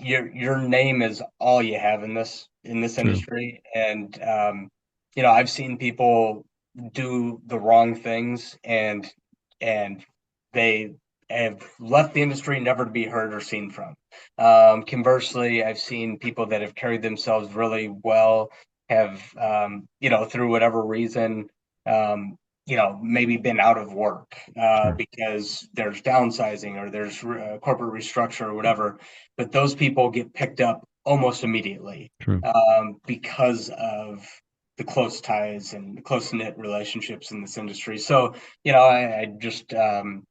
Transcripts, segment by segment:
your name is all you have in this True. industry. And I've seen people do the wrong things, and they have left the industry never to be heard or seen from. Conversely, I've seen people that have carried themselves really well, have through whatever reason, maybe been out of work Sure. because there's downsizing or there's corporate restructure or whatever. But those people get picked up almost immediately True. because of the close ties and close knit relationships in this industry. So, I just, as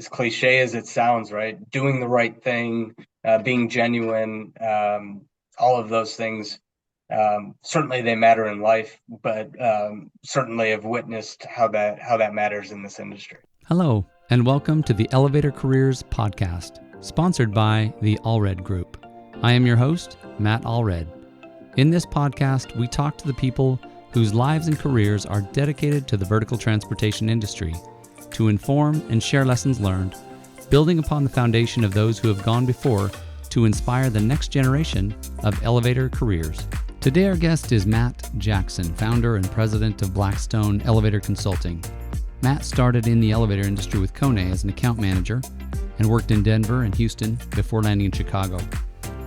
cliche as it sounds, right? Doing the right thing, being genuine, all of those things. Certainly they matter in life, but certainly have witnessed how that matters in this industry. Hello, and welcome to the Elevator Careers Podcast, sponsored by the Allred Group. I am your host, Matt Allred. In this podcast, we talk to the people whose lives and careers are dedicated to the vertical transportation industry to inform and share lessons learned, building upon the foundation of those who have gone before to inspire the next generation of elevator careers. Today, our guest is Matt Jackson, founder and president of Blackstone Elevator Consulting. Matt started in the elevator industry with Kone as an account manager and worked in Denver and Houston before landing in Chicago.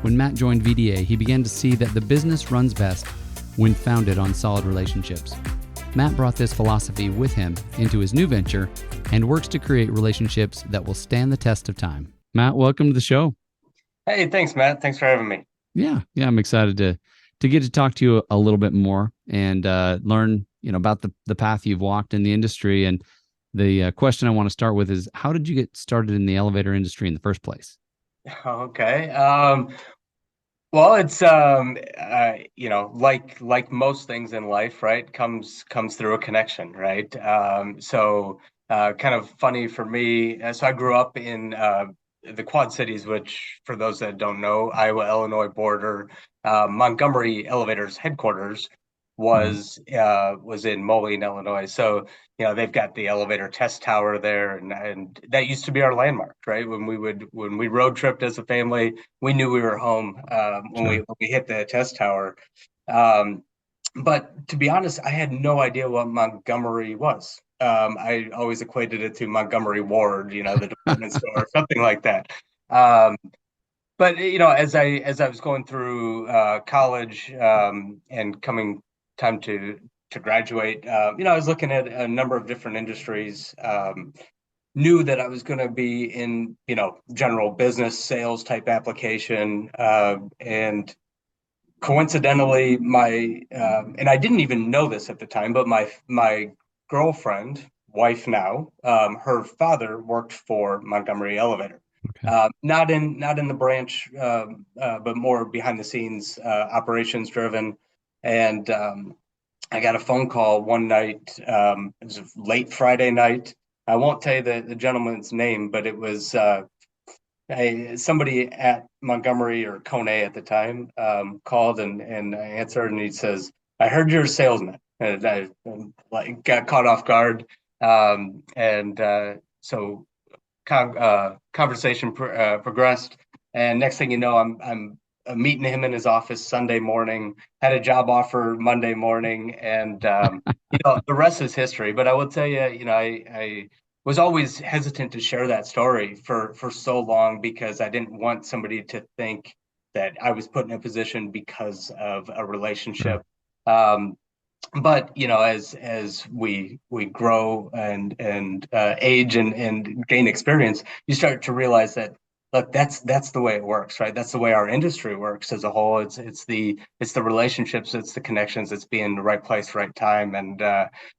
When Matt joined VDA, he began to see that the business runs best when founded on solid relationships. Matt brought this philosophy with him into his new venture and works to create relationships that will stand the test of time. Matt, welcome to the show. Hey, thanks, Matt. Thanks for having me. Yeah, I'm excited to get to talk to you a little bit more and learn, about the path you've walked in the industry. And the question I want to start with is, how did you get started in the elevator industry in the first place? Okay. Well, it's like most things in life, right? Comes through a connection, right? Kind of funny for me. So I grew up in the Quad Cities, which, for those that don't know, Iowa, Illinois border. Montgomery Elevators headquarters Mhm. was in Moline, Illinois. So they've got the elevator test tower there, and that used to be our landmark, right? When we road tripped as a family, we knew we were home when we Sure. when we hit the test tower. Um, but to be honest, I had no idea what Montgomery was. I always equated it to Montgomery Ward, the department store, something like that. Um, but as I was going through college and coming time to graduate, I was looking at a number of different industries. Knew that I was going to be in general business sales type application, and coincidentally, my and I didn't even know this at the time, but my girlfriend, wife now, her father worked for Montgomery Elevator. Okay. Not in the branch, but more behind the scenes, operations driven. And I got a phone call one night. It was a late Friday night. I won't tell you the gentleman's name, but it was somebody at Montgomery or Kone at the time called and I answered, and he says, "I heard you're a salesman." And I like got caught off guard, and so conversation progressed, and next thing you know, I'm meeting him in his office Sunday morning. Had a job offer Monday morning, and the rest is history. But I will tell you, I was always hesitant to share that story for so long because I didn't want somebody to think that I was put in a position because of a Sure. relationship. Um, but as we grow and age and gain experience, you start to realize that, look, that's the way it works, right? That's the way our industry works as a whole. It's the relationships, it's the connections, it's being in the right place, right time. And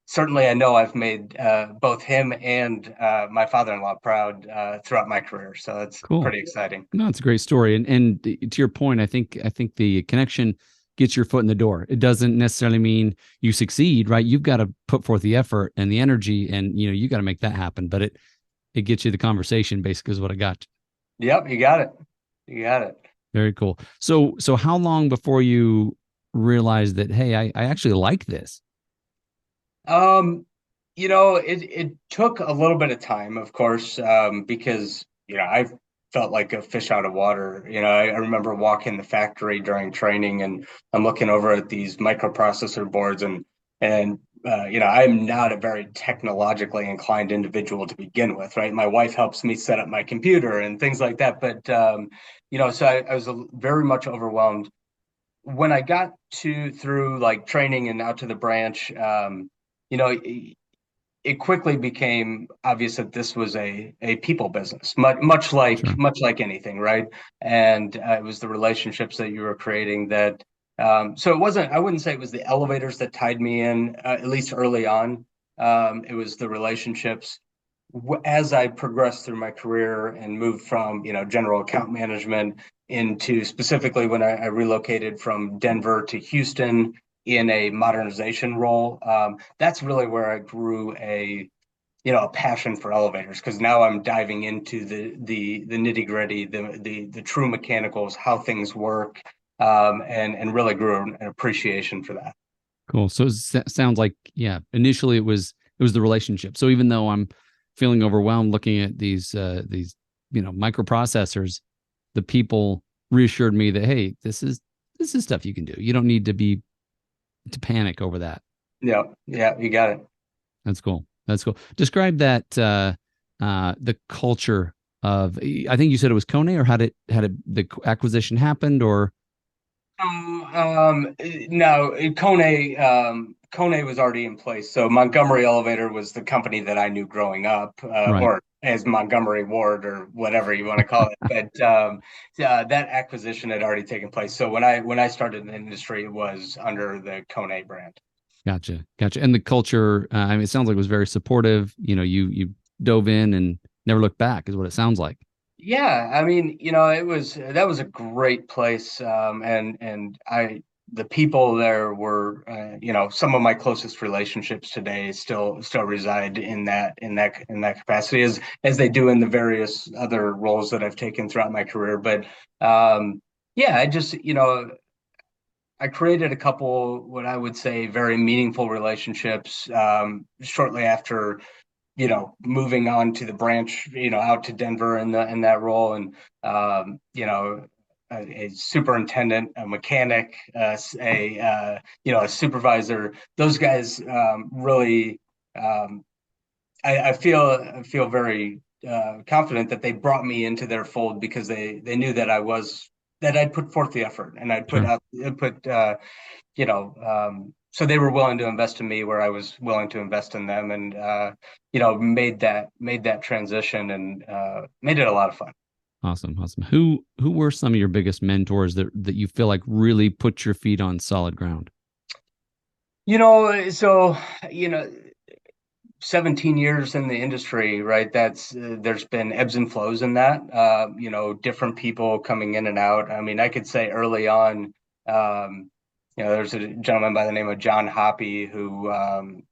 certainly I know I've made both him and my father-in-law proud throughout my career, so it's Cool. pretty exciting. No, it's a great story. And to your point, I think the connection gets your foot in the door. It doesn't necessarily mean you succeed, right? You've got to put forth the effort and the energy, and you got to make that happen. But it gets you the conversation, basically, is what I got. Yep, you got it. You got it. Very cool. So how long before you realized that, hey, I actually like this? Um, it took a little bit of time, of course, because I've felt like a fish out of water. I remember walking the factory during training, and I'm looking over at these microprocessor boards, and I'm not a very technologically inclined individual to begin with, right? My wife helps me set up my computer and things like that. But so I was very much overwhelmed when I got to through like training and out to the branch. You know, it quickly became obvious that this was a people business, Sure. much like anything, right? And it was the relationships that you were creating that. So it wasn't. I wouldn't say it was the elevators that tied me in, at least early on. It was the relationships. As I progressed through my career and moved from general account management into specifically when I relocated from Denver to Houston in a modernization role. That's really where I grew a passion for elevators, because now I'm diving into the nitty gritty, the true mechanicals, how things work, and really grew an appreciation for that. Cool. So sounds like, yeah, initially it was the relationship. So even though I'm feeling overwhelmed looking at these microprocessors, the people reassured me that, hey, this is stuff you can do. You don't need to panic over that. Yeah, yeah, you got it. That's cool. That's cool. Describe that the culture of, I think you said it was Kone, or how did the acquisition happened, or No, Kone was already in place. So Montgomery Elevator was the company that I knew growing up, right. or as Montgomery Ward or whatever you want to call it. But that acquisition had already taken place. So when I started in the industry, it was under the Kone brand. Gotcha. Gotcha. And the culture, I mean, it sounds like it was very supportive. You dove in and never looked back, is what it sounds like. Yeah, I mean, that was a great place, and the people there were, some of my closest relationships today still reside in that capacity, as they do in the various other roles that I've taken throughout my career. But yeah, I created a couple what I would say very meaningful relationships shortly after moving on to the branch, out to Denver in that role, and a superintendent, a mechanic, a supervisor. Those guys really, um, I feel very confident that they brought me into their fold because they knew that I'd put forth the effort and I'd Sure. put so they were willing to invest in me where I was willing to invest in them, and made that transition, and made it a lot of fun. Awesome. Awesome. Who were some of your biggest mentors that you feel like really put your feet on solid ground? So you know 17 years in the industry, right? There's been ebbs and flows in that. Different people coming in and out. I mean, I could say early on, there's a gentleman by the name of John Hoppy who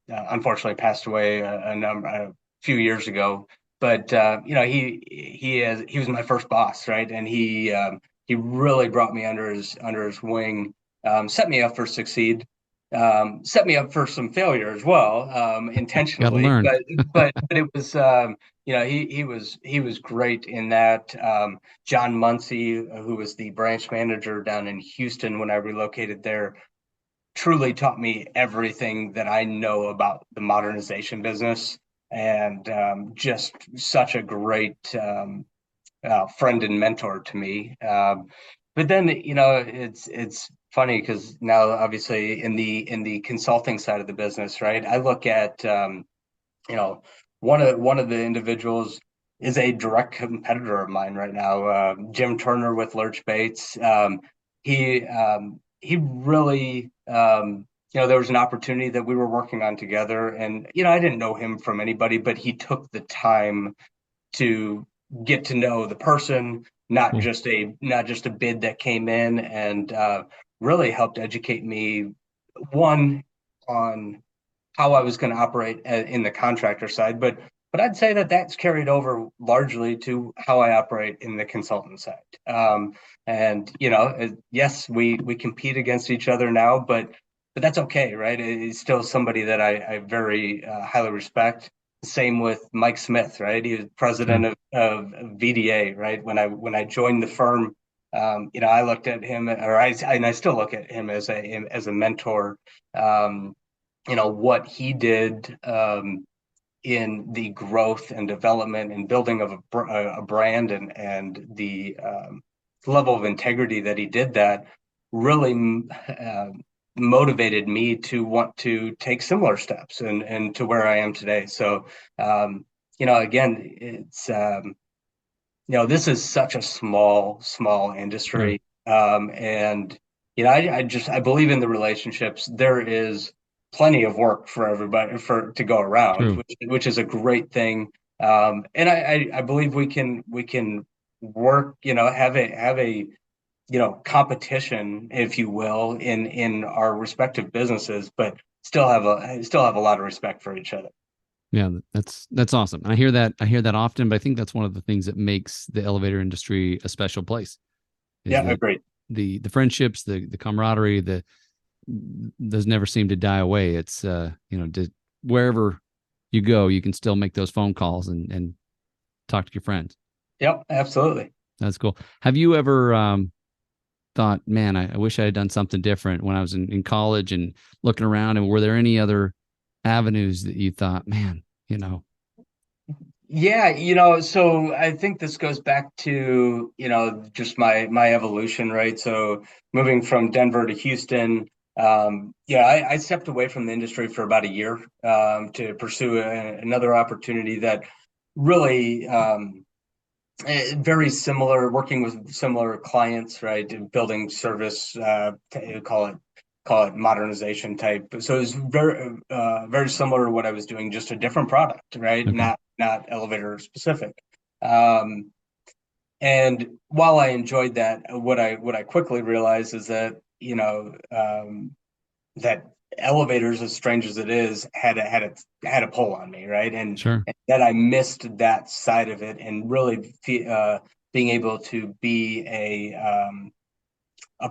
unfortunately passed away a few years ago. But he was my first boss, right? And he really brought me under his wing, set me up for succeed, set me up for some failure as well, Got to intentionally. learn. But it was he was great in that. John Muncie, who was the branch manager down in Houston when I relocated there, truly taught me everything that I know about the modernization business, and just such a great friend and mentor to me. But then it's funny because now obviously in the consulting side of the business, right? I look at you know one of the individuals is a direct competitor of mine right now, Jim Turner with Lurch Bates. He really there was an opportunity that we were working on together, and I didn't know him from anybody, but he took the time to get to know the person, not Cool. just a bid that came in, and really helped educate me, one, on how I was going to operate in the contractor side, but I'd say that that's carried over largely to how I operate in the consultant side. And yes, we compete against each other now, but that's okay, right? It's still somebody that I very highly respect. Same with Mike Smith, right? He was president Sure. of VDA, right? When I joined the firm, I looked at him, and I still look at him as a mentor. Um, what he did in the growth and development and building of a brand, and the level of integrity that he did that really motivated me to want to take similar steps and to where I am today. So, again, it's this is such a small Sure. industry, and I believe in the relationships. There is plenty of work for everybody for to go around, True. which is a great thing. And I believe we can work, have a competition, if you will, in our respective businesses, but still have a lot of respect for each other. Yeah, that's awesome. And I hear that often, but I think that's one of the things that makes the elevator industry a special place is Yeah, that agreed. the friendships, the camaraderie, the those never seem to die away. It's wherever you go, you can still make those phone calls and talk to your friends. Yep, absolutely. That's cool. Have you ever thought, man, I wish I had done something different when I was in college and looking around? And were there any other avenues that you thought, man, Yeah, so I think this goes back to, just my evolution, right? So moving from Denver to Houston, yeah, I stepped away from the industry for about a year to pursue another opportunity that really very similar, working with similar clients, right? Building service, call it modernization type. So it's very similar to what I was doing, just a different product, right? okay, Not elevator specific. Um, and while I enjoyed that, what I quickly realized is that that elevators, as strange as it is, had a pull on me, right? sure, And that I missed that side of it, and really being able to be a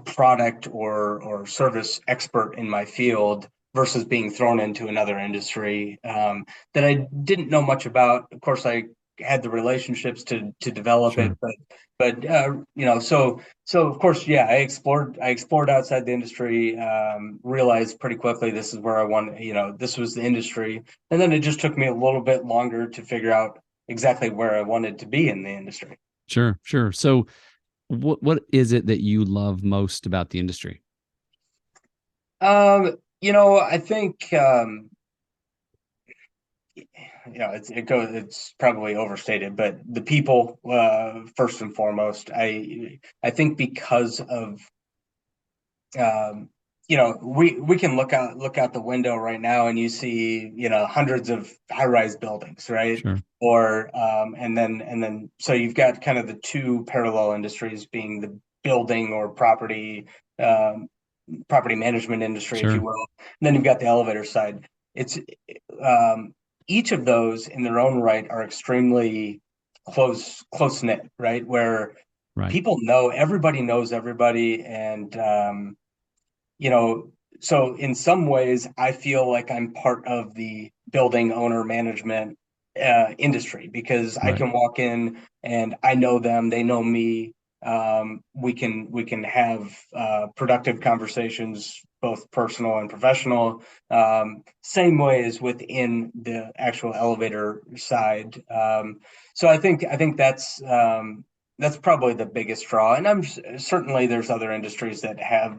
product or service expert in my field versus being thrown into another industry that I didn't know much about. Of course, I had the relationships to develop it, sure. so of course, yeah, I explored outside the industry, realized pretty quickly this is where I want, this was the industry, and then it just took me a little bit longer to figure out exactly where I wanted to be in the industry. Sure, sure. So what is it that you love most about the industry? I think it's probably overstated, but the people, first and foremost. I think because of we can look out the window right now and you see hundreds of high-rise buildings, right? Sure, Or and then so you've got kind of the two parallel industries being the building or property management industry, if you sure. will. And then you've got the elevator side. It's um, each of those in their own right are extremely close knit, right? Where Right, people know everybody knows everybody, and you know, so in some ways, I feel like I'm part of the building owner management industry because I right, can walk in and I know them, they know me. We can have productive conversations, both personal and professional. Same way as within the actual elevator side. So I think that's probably the biggest draw, and certainly there's other industries that have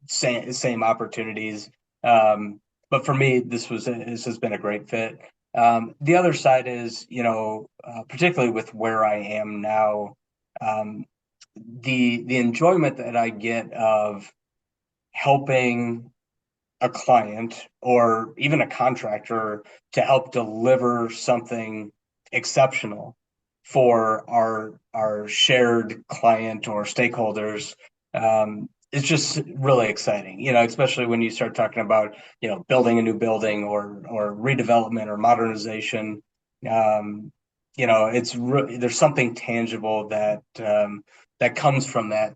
same opportunities. But for me, this has been a great fit. The other side is, particularly with where I am now, um, the enjoyment that I get of helping a client or even a contractor to help deliver something exceptional for our shared client or stakeholders, it's just really exciting, especially when you start talking about, building a new building or redevelopment or modernization. There's something tangible that comes from that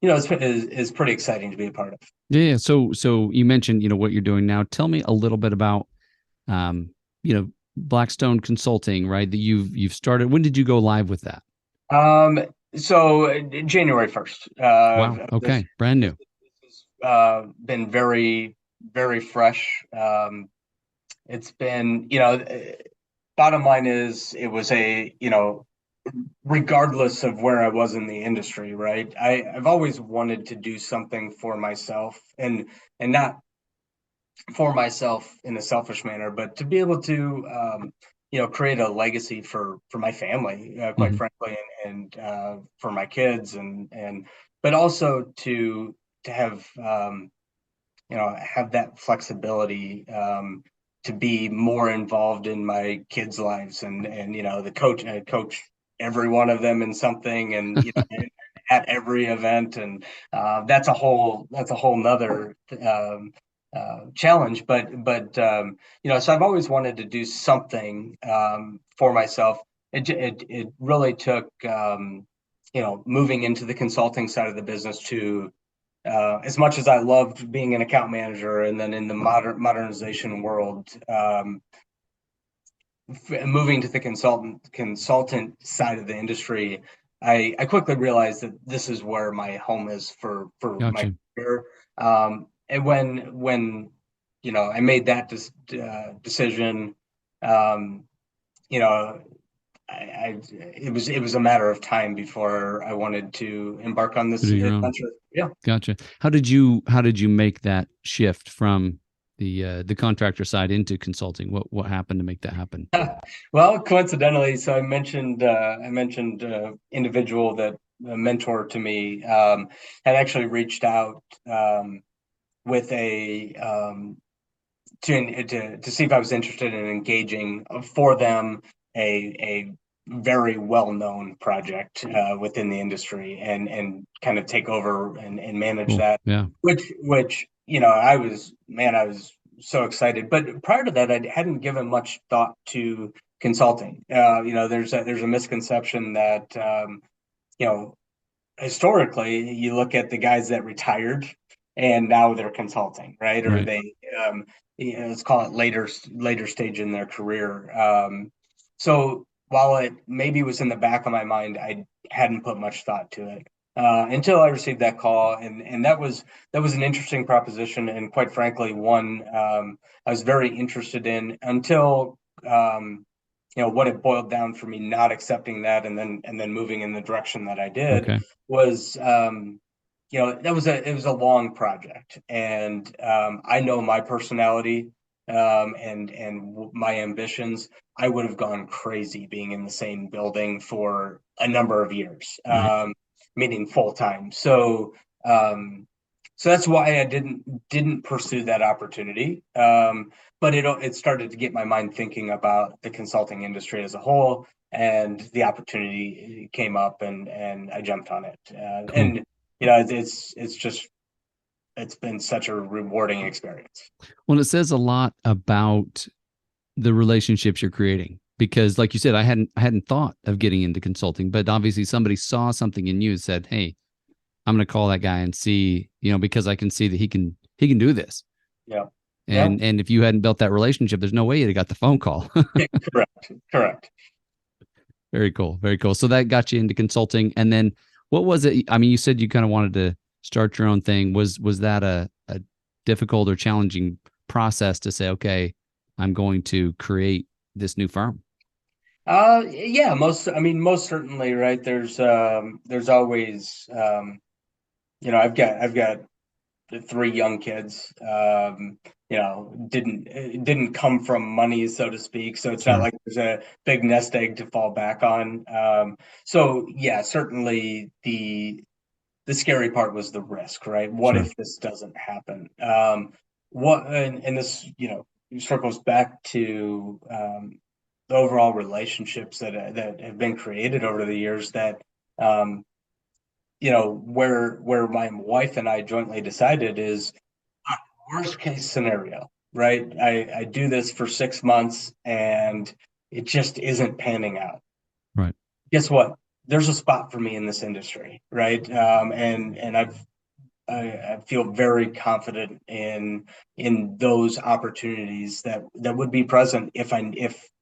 is pretty exciting to be a part of. yeah, yeah. So you mentioned what you're doing now. Tell me a little bit about um, you know Blackstone Consulting, right? That you've started. When did you go live with that? Um, so January 1st, Wow. of this Okay. Brand year. new. This has been very, very fresh. It's been, bottom line is it was regardless of where I was in the industry, right? I've always wanted to do something for myself and not for myself in a selfish manner, but to be able to, create a legacy for my family, quite Hmm. frankly, and for my kids, but also to have that flexibility, to be more involved in my kids' lives, and I coach every one of them in something, and at every event, and that's a whole nother challenge. But so I've always wanted to do something for myself. It really took moving into the consulting side of the business to as much as I loved being an account manager, and then in the modernization world, moving to the consultant side of the industry, I quickly realized that this is where my home is for my Gotcha. career. And when I made that decision, um, you know, it was a matter of time before I wanted to embark on To this do your own. adventure. Yeah. Gotcha. How did you make that shift from the contractor side into consulting? What happened to make that happen? Well, coincidentally, so I mentioned individual that a mentor to me had actually reached out with a to see if I was interested in engaging for them a very well-known project within the industry, and kind of take over and manage Cool. that, Yeah. which I was so excited. But prior to that, I hadn't given much thought to consulting. There's a misconception that you know historically, you look at the guys that retired and now they're consulting, right? Or Right. they, let's call it later stage in their career. So while it maybe was in the back of my mind, I hadn't put much thought to it until I received that call, and that was an interesting proposition, and quite frankly, one I was very interested in until. What it boiled down for me not accepting that, and then moving in the direction that I did Okay. was it was a long project, and I know my personality, and my ambitions. I would have gone crazy being in the same building for a number of years, Right. meaning full time. So that's why I didn't pursue that opportunity. But it started to get my mind thinking about the consulting industry as a whole, and the opportunity came up, and I jumped on it. Cool. And it's been such a rewarding experience. Well, it says a lot about the relationships you're creating because, like you said, I hadn't thought of getting into consulting, but obviously somebody saw something in you and said, "Hey, I'm going to call that guy and see, because I can see that he can do this." Yeah. Yeah. And if you hadn't built that relationship, there's no way you'd have got the phone call. Correct. Correct. Very cool. Very cool. So that got you into consulting. And then what was it? I mean, you said you kind of wanted to start your own thing. Was that a difficult or challenging process to say, okay, I'm going to create this new firm? Yeah, most certainly, right? There's always, I've got the three young kids. Didn't come from money, so to speak. So it's not Sure. like there's a big nest egg to fall back on. So yeah, certainly the scary part was the risk, right? What Sure. if this doesn't happen? And this, circles back to the overall relationships that have been created over the years, that um, where my wife and I jointly decided is worst case scenario, right? I do this for 6 months and it just isn't panning out. Right. Guess what? There's a spot for me in this industry, right? And I've I feel very confident in those opportunities that would be present if I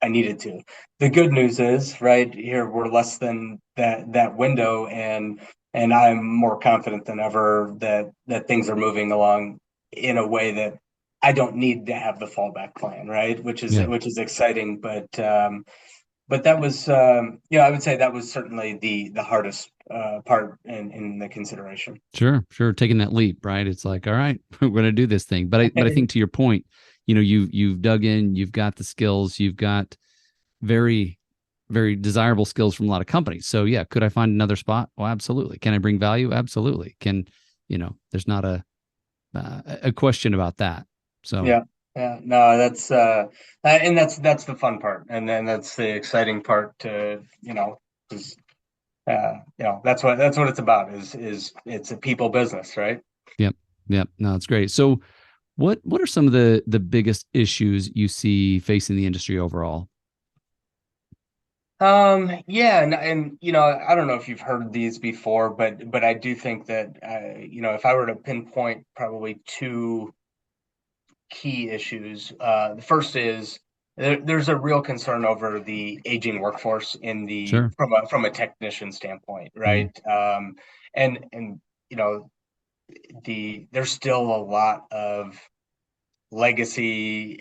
needed to. The good news is, right here, we're less than that window, and I'm more confident than ever that things are moving along in a way that I don't need to have the fallback plan, right? Yeah. Which is exciting, but that was, I would say that was certainly the hardest part in the consideration. Sure, sure. Taking that leap, right? It's like, all right, we're going to do this thing. But I think to your point, you've dug in, you've got the skills, you've got very, very desirable skills from a lot of companies. So yeah, could I find another spot? Well, absolutely. Can I bring value? Absolutely. There's not a question about that. So Yeah, yeah, no, and that's the fun part, and then that's the exciting part to, 'cause, that's what it's about is it's a people business, right? yep, yep. No, it's great. So what are some of the biggest issues you see facing the industry overall? Yeah, and I don't know if you've heard these before, but I do think that if I were to pinpoint probably two key issues. The first is there's a real concern over the aging workforce in the Sure. from a technician standpoint, Mhm. right? And you know there's still a lot of legacy,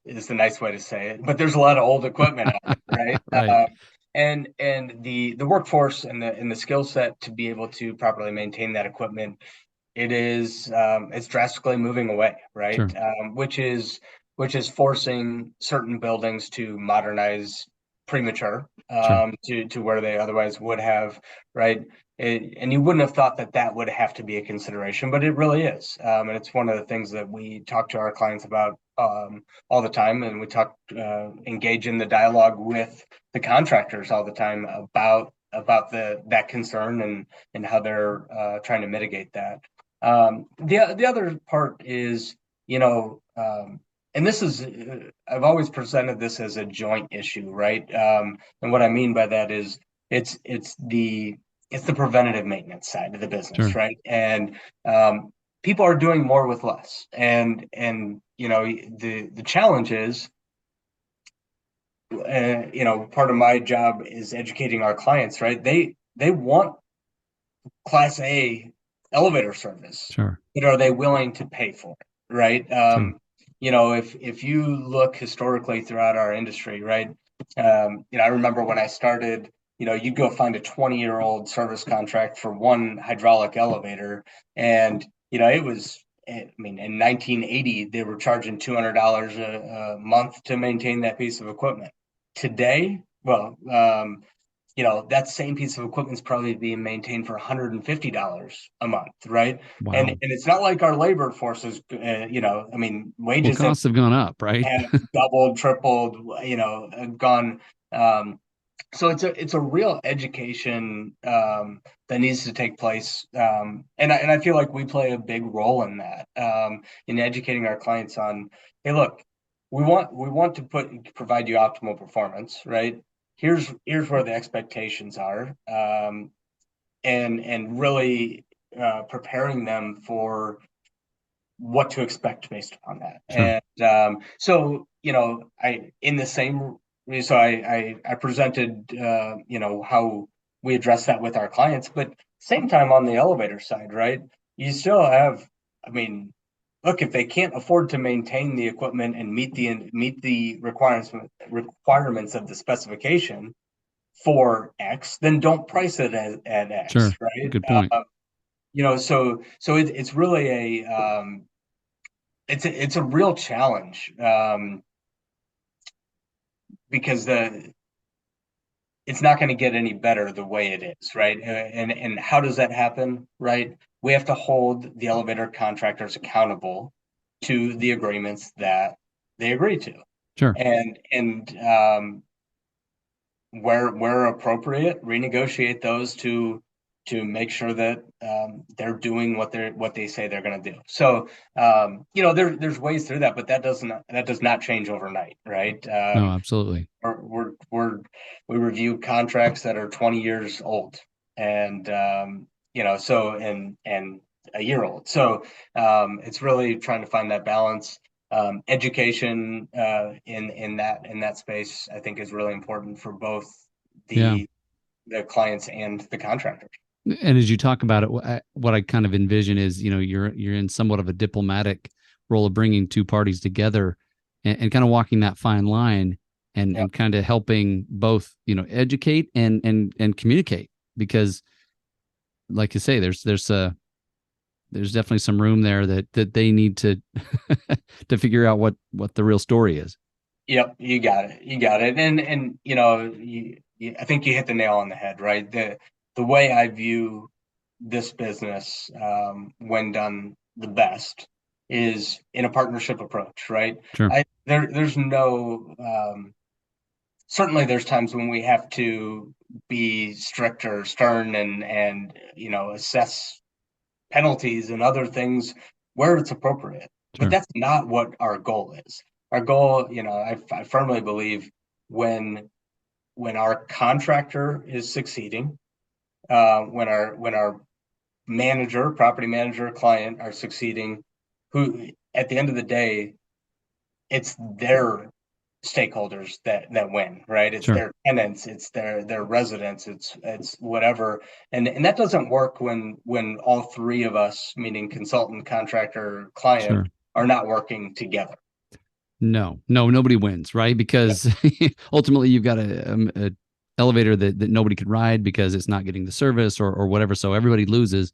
is the nice way to say it, but there's a lot of old equipment out there, right? Right. And the workforce and the skill set to be able to properly maintain that equipment, it's drastically moving away, right? Sure. Which is forcing certain buildings to modernize premature, Sure. to where they otherwise would have, right? And you wouldn't have thought that would have to be a consideration, but it really is. And it's one of the things that we talk to our clients about all the time, and engage in the dialogue with the contractors all the time about that concern and how they're trying to mitigate that. The other part is, and this is, I've always presented this as a joint issue, right? And what I mean by that is it's it's the it's the preventative maintenance side of the business, Sure. right? And people are doing more with less, and the challenge is, part of my job is educating our clients, right? They want class A elevator service, Sure. but are they willing to pay for it, right? Sure. If you look historically throughout our industry, right? I remember when I started, you'd go find a 20-year-old service contract for one hydraulic elevator, and it was. I mean, in 1980, they were charging $200 a month to maintain that piece of equipment. Today, well, that same piece of equipment is probably being maintained for $150 a month, right? And Wow. it's not like our labor forces, I mean, Well, wages costs have gone up, right? have doubled, tripled, gone. Um, so it's a real education that needs to take place, and I feel like we play a big role in that, in educating our clients on, hey, look, we want to provide you optimal performance, right? Here's where the expectations are, and really preparing them for what to expect based upon that. Sure. And I in the same so I presented how we address that with our clients, but same time on the elevator side, right? You still have, I mean, look, if they can't afford to maintain the equipment and meet the requirements of the specification for X, then don't price it at X, Sure. right? Good point. So it's really it's a real challenge, because it's not going to get any better the way it is, right? And how does that happen, right? We have to hold the elevator contractors accountable to the agreements that they agree to, Sure. and where appropriate, renegotiate those to make sure that they're doing what they say they're going to do. So there's ways through that, but that does not change overnight, right? No, absolutely. We review contracts that are 20 years old, and so and a year old. So it's really trying to find that balance. Education in that space, I think, is really important for both Yeah. the clients and the contractors. And as you talk about it, what I kind of envision is, you're in somewhat of a diplomatic role of bringing two parties together and kind of walking that fine line Yep. and kind of helping both, educate and communicate because, like you say, there's definitely some room there that they need to to figure out what the real story is. Yep, you got it. You got it. And I think you hit the nail on the head, right? The way I view this business, when done the best, is in a partnership approach, right? Sure, There's no certainly there's times when we have to be strict or stern and assess penalties and other things where it's appropriate. But sure, that's not what our goal is. Our goal, I firmly believe when our contractor is succeeding, when our manager, property manager, client are succeeding, who at the end of the day, it's their stakeholders that win, right? It's sure, their tenants, it's their residents, it's whatever. And that doesn't work when all three of us, meaning consultant, contractor, client, sure. are not working together. No, nobody wins, right? Yeah. Because ultimately you've got a elevator that nobody could ride because it's not getting the service or whatever. So everybody loses.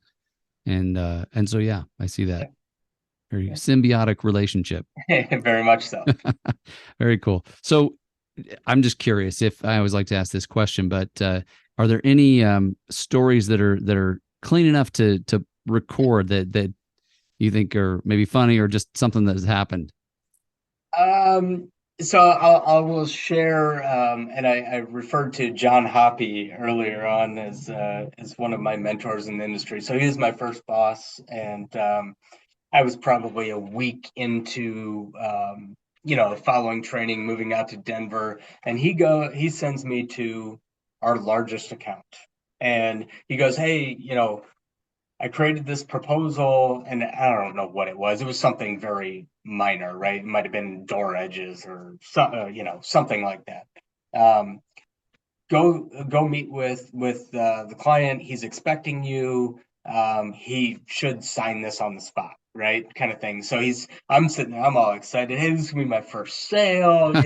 And so yeah, I see that. Very symbiotic relationship. Very much so. Very cool. So I'm just curious if I always like to ask this question, but are there any stories that are clean enough to record that you think are maybe funny or just something that has happened? So I will share, and I referred to John Hoppy earlier on as one of my mentors in the industry. So he was my first boss, and I was probably a week into following training, moving out to Denver, and he sends me to our largest account, and he goes, "Hey, I created this proposal, and I don't know what it was. It was something very minor, right? It might have been door edges or something like that. Um, go meet with the client. He's expecting you. He should sign this on the spot, right? Kind of thing. So I'm sitting there, I'm all excited. Hey, this is gonna be my first sale.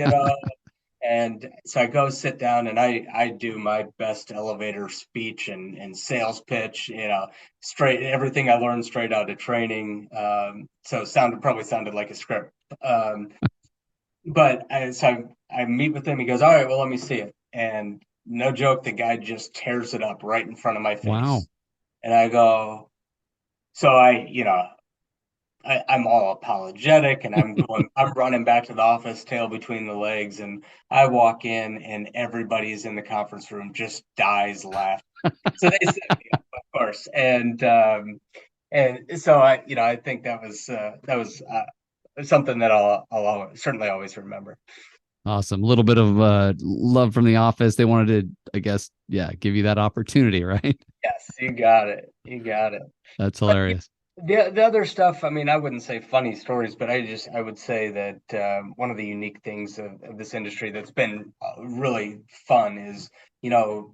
And so I go sit down and I do my best elevator speech and sales pitch, straight everything I learned straight out of training. So it probably sounded like a script. Um, but I meet with him. He goes, "All right, well, let me see it." And no joke, the guy just tears it up right in front of my Wow. face. And I go, so I'm all apologetic and I'm running back to the office, tail between the legs. And I walk in and everybody's in the conference room just dies laughing. So they set me up, of course. And so I think that was something that certainly always remember. Awesome. A little bit of love from the office. They wanted to, I guess, yeah, give you that opportunity, right? Yes, you got it. You got it. That's But hilarious. the other stuff, I mean, I wouldn't say funny stories, but I would say that one of the unique things of this industry that's been really fun is, you know,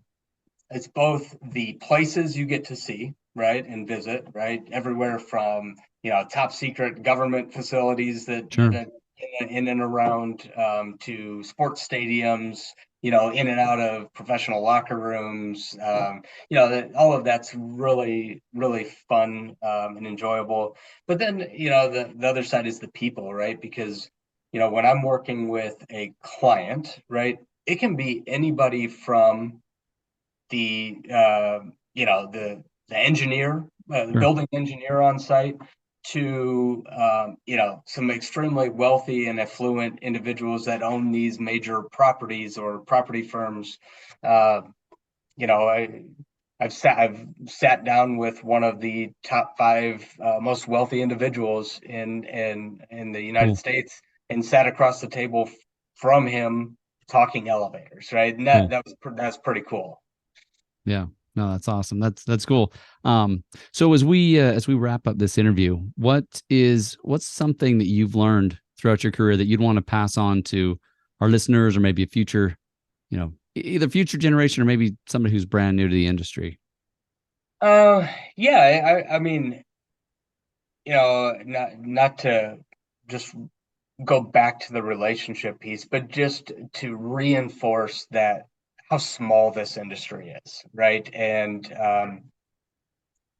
it's both the places you get to see, right, and visit, right, everywhere from top secret government facilities that Sure. are in and around, to sports stadiums, in and out of professional locker rooms. All of that's really really fun, and enjoyable. But then the other side is the people, right? Because when I'm working with a client, right, it can be anybody from the the engineer, the Sure. building engineer on site, to some extremely wealthy and affluent individuals that own these major properties or property firms. Uh, you know, I've sat down with one of the top five most wealthy individuals in the United Cool. States and sat across the table from him talking elevators, right? And Cool. that's pretty cool. Yeah. No, that's awesome. That's cool. So as we wrap up this interview, what's something that you've learned throughout your career that you'd want to pass on to our listeners, or maybe a future, either future generation or maybe somebody who's brand new to the industry? Yeah, I mean, not to just go back to the relationship piece, but just to reinforce that how small this industry is, right? And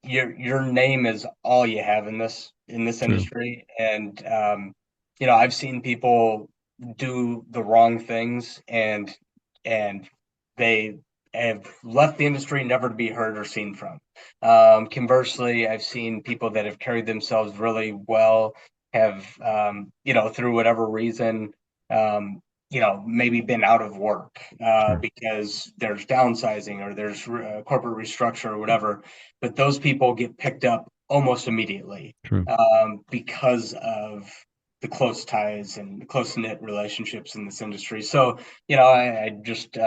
your name is all you have in this True. industry. And I've seen people do the wrong things, and they have left the industry never to be heard or seen from. Conversely, I've seen people that have carried themselves really well, have through whatever reason, maybe been out of work Sure. because there's downsizing or there's corporate restructure or whatever, but those people get picked up almost immediately True. because of the close ties and close knit relationships in this industry. So, I just,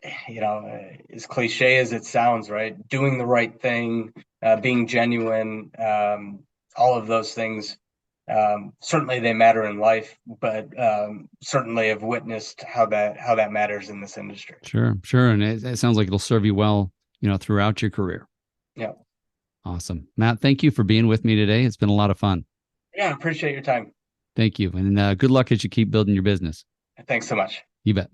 as cliche as it sounds, right? Doing the right thing, being genuine, all of those things. Certainly they matter in life, but certainly have witnessed how that matters in this industry. Sure. Sure. And it sounds like it'll serve you well, throughout your career. Yeah. Awesome. Matt, thank you for being with me today. It's been a lot of fun. Yeah, I appreciate your time. Thank you. And good luck as you keep building your business. Thanks so much. You bet.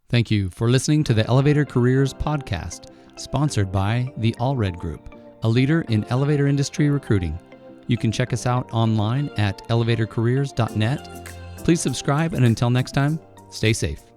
Thank you for listening to the Elevator Careers podcast, sponsored by the Allred Group, a leader in elevator industry recruiting. You can check us out online at elevatorcareers.net. Please subscribe, and until next time, stay safe.